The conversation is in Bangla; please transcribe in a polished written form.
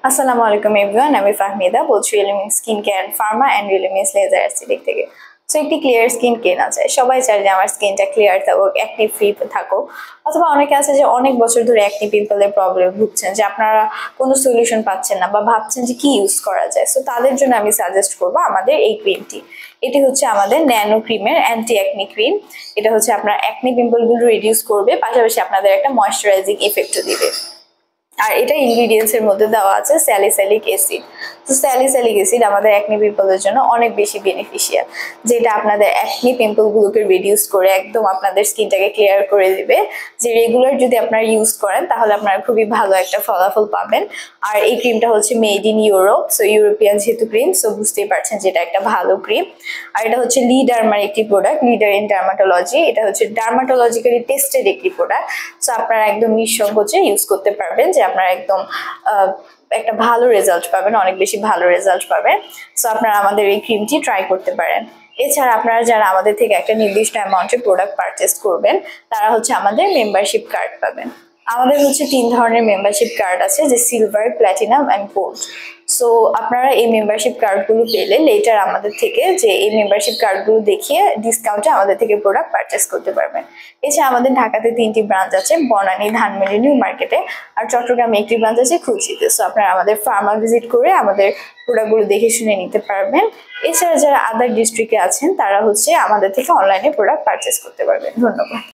আসসালামু আলাইকুম এভরিওয়ান, আমি ফাহমিদা বলছি element skin care and pharma and elements laser aesthetic থেকে। সো একটি ক্লিয়ার স্কিন কেনা চায়, সবাই চায় যে আমার স্কিনটা ক্লিয়ার থাকুক, অ্যাকনি ফ্রি থাকুক। অথবা অনেকে আছে যে অনেক বছর ধরে অ্যাকনি পিম্পলের প্রবলেম ভুগছেন, যে আপনারা কোনো সলিউশন পাচ্ছেন না বা ভাবছেন যে কি ইউজ করা যায়। সো তাদের জন্য আমি সাজেস্ট করবো আমাদের এই ক্রিমটি। এটি হচ্ছে আমাদের ন্যানো ক্রিমের অ্যান্টি অ্যাকনি ক্রিম। এটা হচ্ছে আপনার অ্যাকনি পিম্পলগুলো রিডিউস করবে, পাশাপাশি আপনাদের একটা ময়শ্চারাইজিং ইফেক্টও দিবে। আর এটা ইনগ্রিডিয়েন্টস এর মধ্যে দেওয়া আছে স্যালিসাইলিক অ্যাসিড। তো স্যালিসাইলিক অ্যাসিড আমাদের অ্যাকনি পিম্পলের জন্য অনেক বেশি বেনিফিশিয়াল, যেটা আপনাদের অ্যাকনি পিম্পল গুলোকে রিডিউস করে একদম আপনাদের স্কিনটাকে ক্লিয়ার করে দিবে। যে রেগুলার যদি আপনারা ইউজ করেন তাহলে আপনারা খুবই ভালো একটা ফলাফল পাবেন। আর এই ক্রিমটা হচ্ছে made in Europe, so European যেহেতু ক্রিম, সো বুঝতেই পারছেন যে এটা একটা ভালো ক্রিম। আর এটা হচ্ছে লি ডার্মার একটি প্রোডাক্ট, লিডার ইন ডার্মাটোলজি। এটা হচ্ছে ডার্মাটোলজিক্যালি টেস্টেড একটি প্রোডাক্ট। সো আপনারা একদম নিঃসংকোচে ইউজ করতে পারবেন, যে আপনারা একদম একটা ভালো রেজাল্ট পাবেন, অনেক বেশি ভালো রেজাল্ট পাবেন। সো আপনারা আমাদের এই ক্রিমটি ট্রাই করতে পারেন। এছাড়া আপনারা যারা আমাদের থেকে একটা নির্দিষ্ট অ্যামাউন্টের প্রোডাক্ট পারচেস করবেন, তারা হচ্ছে আমাদের মেম্বারশিপ কার্ড পাবেন। আমাদের হচ্ছে 3 ধরনের মেম্বারশিপ কার্ড আছে, যে silver, platinum and gold. So আপনারা এই মেম্বারশিপ কার্ডগুলো পেলে লেটার আমাদের থেকে যে এই মেম্বারশিপ কার্ডগুলো দেখিয়ে ডিসকাউন্টে আমাদের থেকে প্রোডাক্ট পারচেস করতে পারবেন। এছাড়া আমাদের ঢাকাতে 3টি ব্রাঞ্চ আছে, বনানী, ধানমন্ডি, নিউ মার্কেটে। আর চট্টগ্রামে একটি ব্রাঞ্চ আছে, খুলশীতে। সো আপনারা আমাদের ফার্মা ভিজিট করে আমাদের প্রোডাক্টগুলো দেখে শুনে নিতে পারবেন। এছাড়া যারা আদার ডিস্ট্রিক্টে আছেন তারা হচ্ছে আমাদের থেকে অনলাইনে প্রোডাক্ট পারচেস করতে পারবেন। ধন্যবাদ।